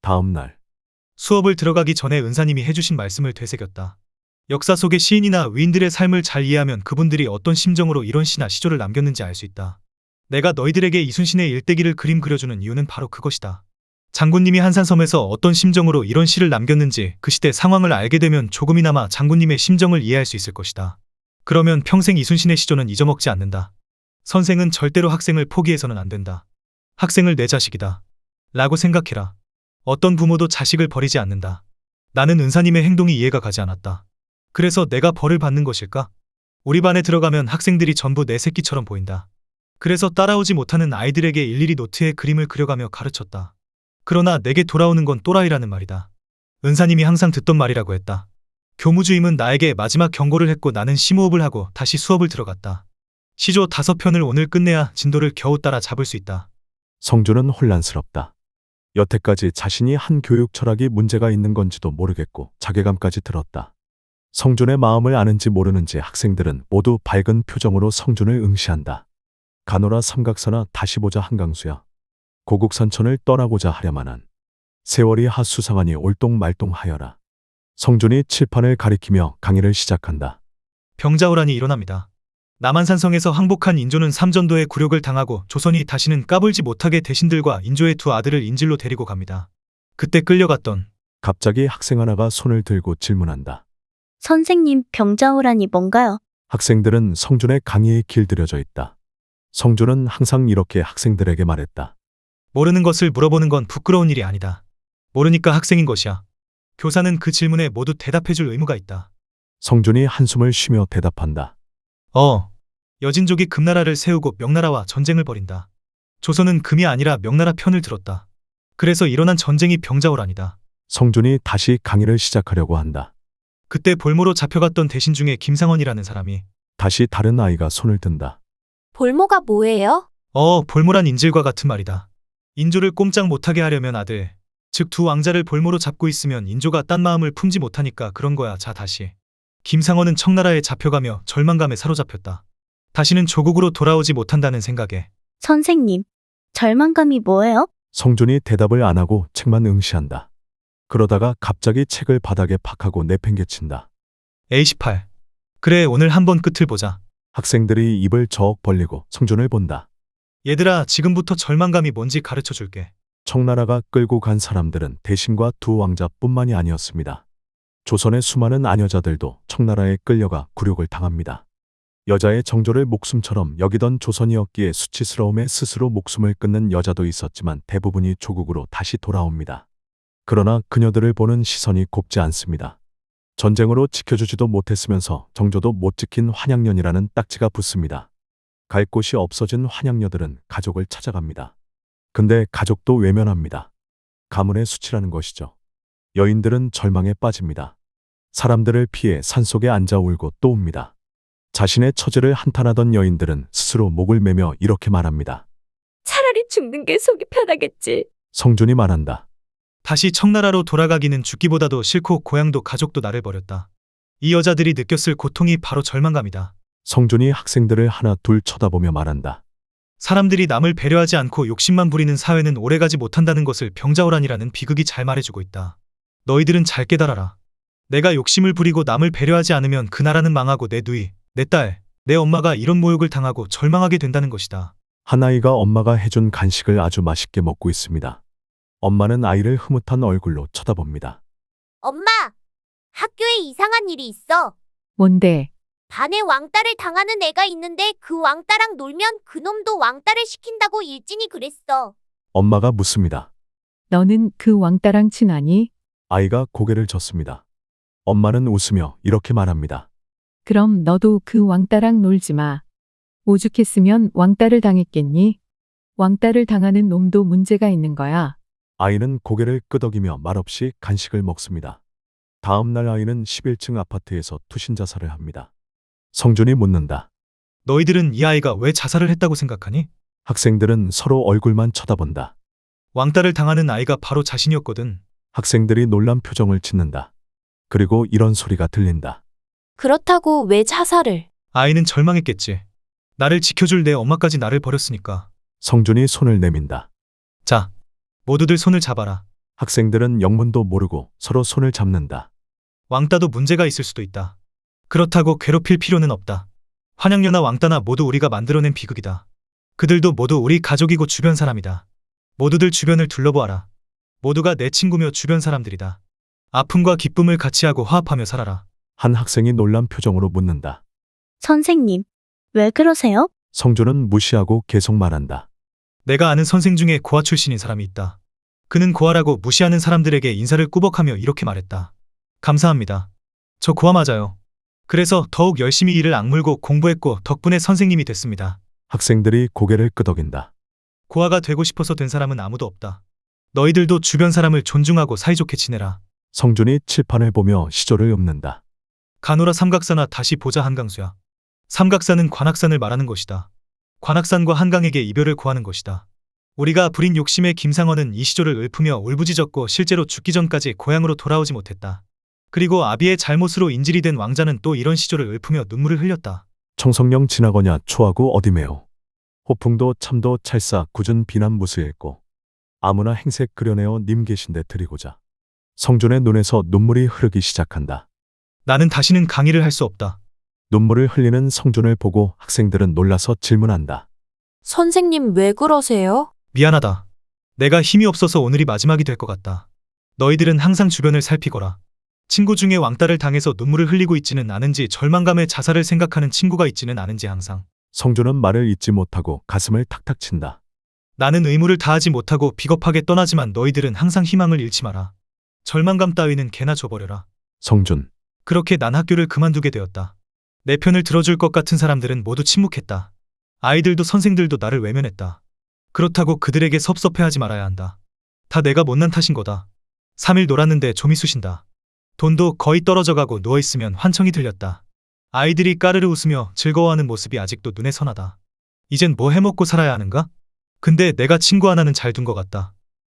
다음 날 수업을 들어가기 전에 은사님이 해주신 말씀을 되새겼다. 역사 속의 시인이나 위인들의 삶을 잘 이해하면 그분들이 어떤 심정으로 이런 시나 시조를 남겼는지 알 수 있다. 내가 너희들에게 이순신의 일대기를 그림 그려주는 이유는 바로 그것이다. 장군님이 한산섬에서 어떤 심정으로 이런 시를 남겼는지 그 시대 상황을 알게 되면 조금이나마 장군님의 심정을 이해할 수 있을 것이다. 그러면 평생 이순신의 시조는 잊어먹지 않는다. 선생은 절대로 학생을 포기해서는 안 된다. 학생을 내 자식이다. 라고 생각해라. 어떤 부모도 자식을 버리지 않는다. 나는 은사님의 행동이 이해가 가지 않았다. 그래서 내가 벌을 받는 것일까? 우리 반에 들어가면 학생들이 전부 내 새끼처럼 보인다. 그래서 따라오지 못하는 아이들에게 일일이 노트에 그림을 그려가며 가르쳤다. 그러나 내게 돌아오는 건 또라이라는 말이다. 은사님이 항상 듣던 말이라고 했다. 교무주임은 나에게 마지막 경고를 했고 나는 심호흡을 하고 다시 수업을 들어갔다. 시조 5편을 오늘 끝내야 진도를 겨우 따라 잡을 수 있다. 성준은 혼란스럽다. 여태까지 자신이 한 교육 철학이 문제가 있는 건지도 모르겠고 자괴감까지 들었다. 성준의 마음을 아는지 모르는지 학생들은 모두 밝은 표정으로 성준을 응시한다. 가노라 삼각서나 다시 보자 한강수야. 고국산천을 떠나고자 하려마는 세월이 하수상하니 올똥말똥하여라. 성준이 칠판을 가리키며 강의를 시작한다. 병자호란이 일어납니다. 남한산성에서 항복한 인조는 삼전도의 굴욕을 당하고 조선이 다시는 까불지 못하게 대신들과 인조의 두 아들을 인질로 데리고 갑니다. 그때 끌려갔던 갑자기 학생 하나가 손을 들고 질문한다. 선생님, 병자호란이 뭔가요? 학생들은 성준의 강의에 길들여져 있다. 성준은 항상 이렇게 학생들에게 말했다. 모르는 것을 물어보는 건 부끄러운 일이 아니다. 모르니까 학생인 것이야. 교사는 그 질문에 모두 대답해줄 의무가 있다. 성준이 한숨을 쉬며 대답한다. 여진족이 금나라를 세우고 명나라와 전쟁을 벌인다. 조선은 금이 아니라 명나라 편을 들었다. 그래서 일어난 전쟁이 병자호란이다. 성준이 다시 강의를 시작하려고 한다. 그때 볼모로 잡혀갔던 대신 중에 김상원이라는 사람이 다시 다른 아이가 손을 든다. 볼모가 뭐예요? 볼모란 인질과 같은 말이다. 인조를 꼼짝 못하게 하려면 아들, 즉 두 왕자를 볼모로 잡고 있으면 인조가 딴 마음을 품지 못하니까 그런 거야. 자, 다시. 김상원은 청나라에 잡혀가며 절망감에 사로잡혔다. 다시는 조국으로 돌아오지 못한다는 생각에. 선생님, 절망감이 뭐예요? 성준이 대답을 안 하고 책만 응시한다. 그러다가 갑자기 책을 바닥에 팍 하고 내팽개친다. A18. 그래, 오늘 한번 끝을 보자. 학생들이 입을 저억 벌리고 성준을 본다. 얘들아, 지금부터 절망감이 뭔지 가르쳐 줄게. 청나라가 끌고 간 사람들은 대신과 두 왕자뿐만이 아니었습니다. 조선의 수많은 아녀자들도 청나라에 끌려가 굴욕을 당합니다. 여자의 정조를 목숨처럼 여기던 조선이었기에 수치스러움에 스스로 목숨을 끊는 여자도 있었지만 대부분이 조국으로 다시 돌아옵니다. 그러나 그녀들을 보는 시선이 곱지 않습니다. 전쟁으로 지켜주지도 못했으면서 정조도 못 지킨 환양년이라는 딱지가 붙습니다. 갈 곳이 없어진 환양녀들은 가족을 찾아갑니다. 근데 가족도 외면합니다. 가문의 수치라는 것이죠. 여인들은 절망에 빠집니다. 사람들을 피해 산속에 앉아 울고 또 웁니다. 자신의 처지를 한탄하던 여인들은 스스로 목을 매며 이렇게 말합니다. 차라리 죽는 게 속이 편하겠지. 성준이 말한다. 다시 청나라로 돌아가기는 죽기보다도 싫고 고향도 가족도 나를 버렸다. 이 여자들이 느꼈을 고통이 바로 절망감이다. 성준이 학생들을 하나 둘 쳐다보며 말한다. 사람들이 남을 배려하지 않고 욕심만 부리는 사회는 오래가지 못한다는 것을 병자호란이라는 비극이 잘 말해주고 있다. 너희들은 잘 깨달아라. 내가 욕심을 부리고 남을 배려하지 않으면 그 나라는 망하고 내 누이, 내 딸, 내 엄마가 이런 모욕을 당하고 절망하게 된다는 것이다. 한 아이가 엄마가 해준 간식을 아주 맛있게 먹고 있습니다. 엄마는 아이를 흐뭇한 얼굴로 쳐다봅니다. 엄마, 학교에 이상한 일이 있어. 뭔데? 반에 왕따를 당하는 애가 있는데 그 왕따랑 놀면 그놈도 왕따를 시킨다고 일진이 그랬어. 엄마가 묻습니다. 너는 그 왕따랑 친하니? 아이가 고개를 젓습니다. 엄마는 웃으며 이렇게 말합니다. 그럼 너도 그 왕따랑 놀지 마. 오죽했으면 왕따를 당했겠니? 왕따를 당하는 놈도 문제가 있는 거야. 아이는 고개를 끄덕이며 말없이 간식을 먹습니다. 다음 날 아이는 11층 아파트에서 투신 자살을 합니다. 성준이 묻는다. 너희들은 이 아이가 왜 자살을 했다고 생각하니? 학생들은 서로 얼굴만 쳐다본다. 왕따를 당하는 아이가 바로 자신이었거든. 학생들이 놀란 표정을 짓는다. 그리고 이런 소리가 들린다. 그렇다고 왜 자살을? 아이는 절망했겠지. 나를 지켜줄 내 엄마까지 나를 버렸으니까. 성준이 손을 내민다. 자, 모두들 손을 잡아라. 학생들은 영문도 모르고 서로 손을 잡는다. 왕따도 문제가 있을 수도 있다. 그렇다고 괴롭힐 필요는 없다. 환양녀나 왕따나 모두 우리가 만들어낸 비극이다. 그들도 모두 우리 가족이고 주변 사람이다. 모두들 주변을 둘러보아라. 모두가 내 친구며 주변 사람들이다. 아픔과 기쁨을 같이 하고 화합하며 살아라. 한 학생이 놀란 표정으로 묻는다. 선생님, 왜 그러세요? 성준은 무시하고 계속 말한다. 내가 아는 선생 중에 고아 출신인 사람이 있다. 그는 고아라고 무시하는 사람들에게 인사를 꾸벅하며 이렇게 말했다. 감사합니다. 저 고아 맞아요. 그래서 더욱 열심히 이를 악물고 공부했고 덕분에 선생님이 됐습니다. 학생들이 고개를 끄덕인다. 고아가 되고 싶어서 된 사람은 아무도 없다. 너희들도 주변 사람을 존중하고 사이좋게 지내라. 성준이 칠판을 보며 시조를 읊는다. 가노라 삼각사나 다시 보자 한강수야. 삼각사는 관악산을 말하는 것이다. 관악산과 한강에게 이별을 고하는 것이다. 우리가 부린 욕심에 김상원은 이 시조를 읊으며 울부짖었고 실제로 죽기 전까지 고향으로 돌아오지 못했다. 그리고 아비의 잘못으로 인질이 된 왕자는 또 이런 시조를 읊으며 눈물을 흘렸다. 청성령 지나거냐 초하고 어디매요. 호풍도 참도 찰싸 굳은 비난 무수했고 아무나 행색 그려내어 님 계신데 드리고자. 성준의 눈에서 눈물이 흐르기 시작한다. 나는 다시는 강의를 할 수 없다. 눈물을 흘리는 성준을 보고 학생들은 놀라서 질문한다. 선생님 왜 그러세요? 미안하다. 내가 힘이 없어서 오늘이 마지막이 될 것 같다. 너희들은 항상 주변을 살피거라. 친구 중에 왕따를 당해서 눈물을 흘리고 있지는 않은지 절망감에 자살을 생각하는 친구가 있지는 않은지 항상. 성준은 말을 잇지 못하고 가슴을 탁탁 친다. 나는 의무를 다하지 못하고 비겁하게 떠나지만 너희들은 항상 희망을 잃지 마라. 절망감 따위는 개나 줘버려라. 성준, 그렇게 난 학교를 그만두게 되었다. 내 편을 들어줄 것 같은 사람들은 모두 침묵했다. 아이들도 선생들도 나를 외면했다. 그렇다고 그들에게 섭섭해하지 말아야 한다. 다 내가 못난 탓인 거다. 3일 놀았는데 좀이 쑤신다. 돈도 거의 떨어져가고 누워있으면 환청이 들렸다. 아이들이 까르르 웃으며 즐거워하는 모습이 아직도 눈에 선하다. 이젠 뭐 해먹고 살아야 하는가? 근데 내가 친구 하나는 잘 둔 것 같다.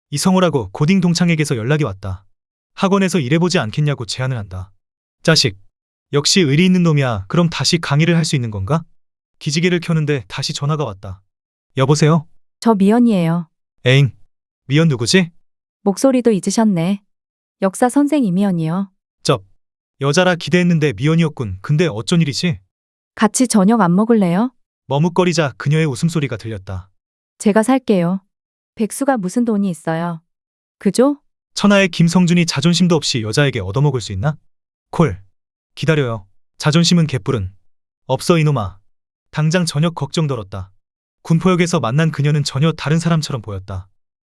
이성호라고 고딩 동창에게서 연락이 왔다. 학원에서 일해보지 않겠냐고 제안을 한다. 자식, 역시 의리 있는 놈이야. 그럼 다시 강의를 할 수 있는 건가? 기지개를 켜는데 다시 전화가 왔다. 여보세요? 저 미연이에요. 에잉, 미연 누구지? 목소리도 잊으셨네. 역사 선생 이미연이요. 여자라 기대했는데 미연이었군. 근데 어쩐 일이지? 같이 저녁 안 먹을래요? 머뭇거리자 그녀의 웃음소리가 들렸다. 제가 살게요. 백수가 무슨 돈이 있어요. 그죠? 천하의 김성준이 자존심도 없이 여자에게 얻어먹을 수 있나? 콜. 기다려요. 자존심은 개뿔은. 없어 이놈아. 당장 저녁 걱정 덜었다. 군포역에서 만난 그녀는 전혀 다른 사람처럼 보였다.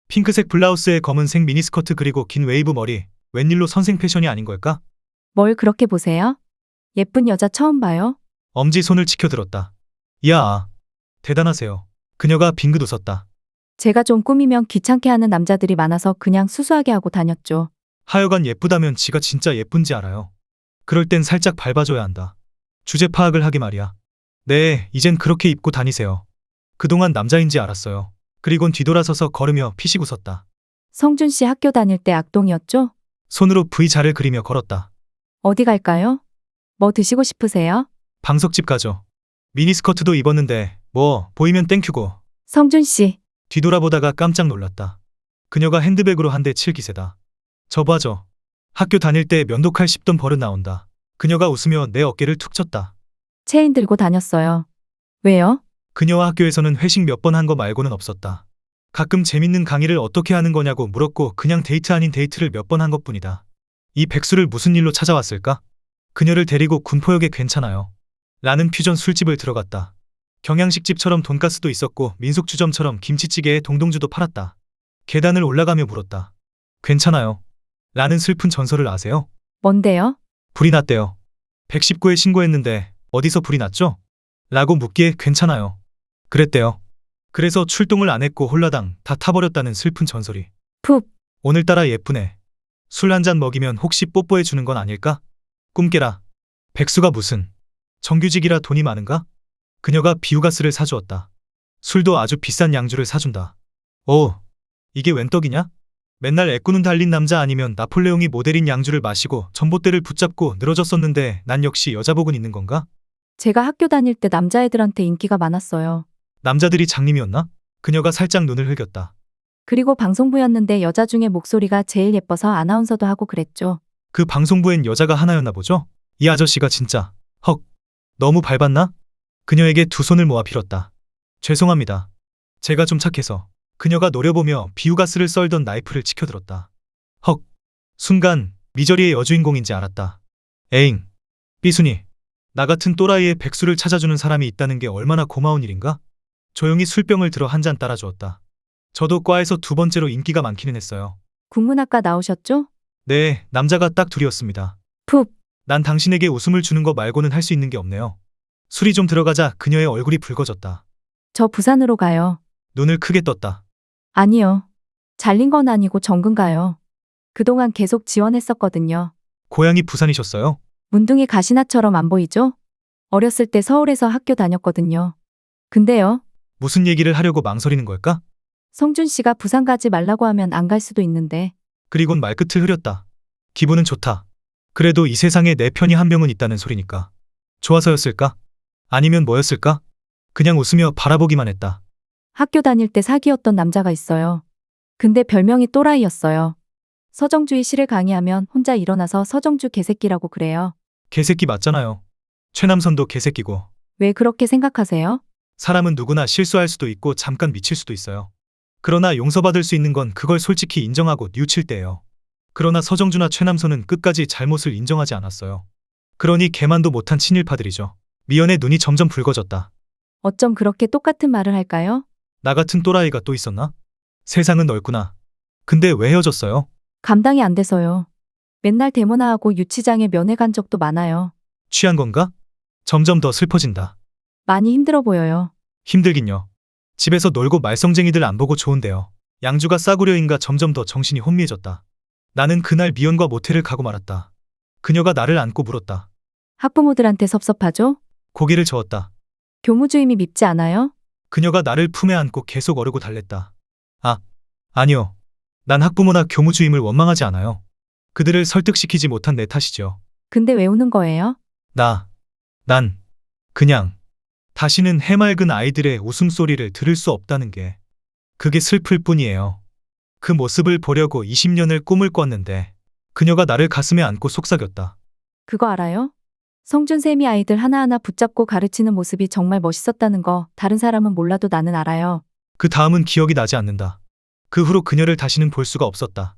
핑크색 블라우스에 검은색 미니스커트 그리고 긴 웨이브 머리. 웬일로 선생 패션이 아닌 걸까? 뭘 그렇게 보세요? 예쁜 여자 처음 봐요. 엄지 손을 치켜들었다. 이야, 대단하세요. 그녀가 빙긋 웃었다. 제가 좀 꾸미면 귀찮게 하는 남자들이 많아서 그냥 수수하게 하고 다녔죠. 하여간 예쁘다면 지가 진짜 예쁜지 알아요. 그럴 땐 살짝 밟아줘야 한다. 주제 파악을 하기 말이야. 네, 이젠 그렇게 입고 다니세요. 그동안 남자인지 알았어요. 그리곤 뒤돌아서서 걸으며 피식 웃었다. 성준 씨 학교 다닐 때 악동이었죠? 손으로 V자를 그리며 걸었다. 어디 갈까요? 뭐 드시고 싶으세요? 방석집 가죠. 미니스커트도 입었는데 뭐 보이면 땡큐고. 성준 씨, 뒤돌아보다가 깜짝 놀랐다. 그녀가 핸드백으로 한 대 칠 기세다. 저 봐줘. 학교 다닐 때 면도칼 씹던 버릇 나온다. 그녀가 웃으며 내 어깨를 툭 쳤다. 체인 들고 다녔어요. 왜요? 그녀와 학교에서는 회식 몇 번 한 거 말고는 없었다. 가끔 재밌는 강의를 어떻게 하는 거냐고 물었고 그냥 데이트 아닌 데이트를 몇 번 한 것뿐이다. 이 백수를 무슨 일로 찾아왔을까? 그녀를 데리고 군포역에 괜찮아요. 라는 퓨전 술집을 들어갔다. 경양식집처럼 돈가스도 있었고 민속주점처럼 김치찌개에 동동주도 팔았다. 계단을 올라가며 물었다. 괜찮아요. 라는 슬픈 전설을 아세요? 뭔데요? 불이 났대요. 119에 신고했는데 어디서 불이 났죠? 라고 묻기에 괜찮아요. 그랬대요. 그래서 출동을 안 했고 홀라당 다 타버렸다는 슬픈 전설이. 푹. 오늘따라 예쁘네. 술 한 잔 먹이면 혹시 뽀뽀해 주는 건 아닐까? 꿈깨라. 백수가 무슨. 정규직이라 돈이 많은가? 그녀가 비우가스를 사주었다. 술도 아주 비싼 양주를 사준다. 오, 이게 웬 떡이냐? 맨날 애꾸는 달린 남자 아니면 나폴레옹이 모델인 양주를 마시고 전봇대를 붙잡고 늘어졌었는데 난 역시 여자복은 있는 건가? 제가 학교 다닐 때 남자애들한테 인기가 많았어요. 남자들이 장님이었나? 그녀가 살짝 눈을 흘겼다. 그리고 방송부였는데 여자 중에 목소리가 제일 예뻐서 아나운서도 하고 그랬죠. 그 방송부엔 여자가 하나였나 보죠? 이 아저씨가 진짜 헉 너무 밟았나? 그녀에게 두 손을 모아 빌었다. 죄송합니다. 제가 좀 착해서. 그녀가 노려보며 비유가스를 썰던 나이프를 치켜들었다. 헉 순간 미저리의 여주인공인지 알았다. 에잉 삐순이 나 같은 또라이의 백수를 찾아주는 사람이 있다는 게 얼마나 고마운 일인가? 조용히 술병을 들어 한 잔 따라주었다. 저도 과에서 두 번째로 인기가 많기는 했어요. 국문학과 나오셨죠? 네, 남자가 딱 둘이었습니다. 푹. 난 당신에게 웃음을 주는 거 말고는 할 수 있는 게 없네요. 술이 좀 들어가자 그녀의 얼굴이 붉어졌다. 저 부산으로 가요. 눈을 크게 떴다. 아니요. 잘린 건 아니고 정근 가요. 그동안 계속 지원했었거든요. 고향이 부산이셨어요? 문둥이 가시나처럼 안 보이죠? 어렸을 때 서울에서 학교 다녔거든요. 근데요, 무슨 얘기를 하려고 망설이는 걸까? 성준 씨가 부산 가지 말라고 하면 안 갈 수도 있는데, 그리곤 말끝을 흐렸다. 기분은 좋다. 그래도 이 세상에 내 편이 한 명은 있다는 소리니까. 좋아서였을까? 아니면 뭐였을까? 그냥 웃으며 바라보기만 했다. 학교 다닐 때 사귀었던 남자가 있어요. 근데 별명이 또라이였어요. 서정주의 시를 강의하면 혼자 일어나서 서정주 개새끼라고 그래요. 개새끼 맞잖아요. 최남선도 개새끼고. 왜 그렇게 생각하세요? 사람은 누구나 실수할 수도 있고 잠깐 미칠 수도 있어요. 그러나 용서받을 수 있는 건 그걸 솔직히 인정하고 뉘우칠 때예요. 그러나 서정주나 최남선은 끝까지 잘못을 인정하지 않았어요. 그러니 개만도 못한 친일파들이죠. 미연의 눈이 점점 붉어졌다. 어쩜 그렇게 똑같은 말을 할까요? 나 같은 또라이가 또 있었나? 세상은 넓구나. 근데 왜 헤어졌어요? 감당이 안 돼서요. 맨날 데모나하고 유치장에 면회 간 적도 많아요. 취한 건가? 점점 더 슬퍼진다. 많이 힘들어 보여요. 힘들긴요. 집에서 놀고 말썽쟁이들 안 보고 좋은데요. 양주가 싸구려인가 점점 더 정신이 혼미해졌다. 나는 그날 미연과 모텔을 가고 말았다. 그녀가 나를 안고 물었다. 학부모들한테 섭섭하죠? 고개를 저었다. 교무주임이 밉지 않아요? 그녀가 나를 품에 안고 계속 어르고 달랬다. 아니요. 난 학부모나 교무주임을 원망하지 않아요. 그들을 설득시키지 못한 내 탓이죠. 근데 왜 우는 거예요? 난 그냥 다시는 해맑은 아이들의 웃음소리를 들을 수 없다는 게 그게 슬플 뿐이에요. 그 모습을 보려고 20년을 꿈을 꿨는데 그녀가 나를 가슴에 안고 속삭였다. 그거 알아요? 성준쌤이 아이들 하나하나 붙잡고 가르치는 모습이 정말 멋있었다는 거 다른 사람은 몰라도 나는 알아요. 그 다음은 기억이 나지 않는다. 그 후로 그녀를 다시는 볼 수가 없었다.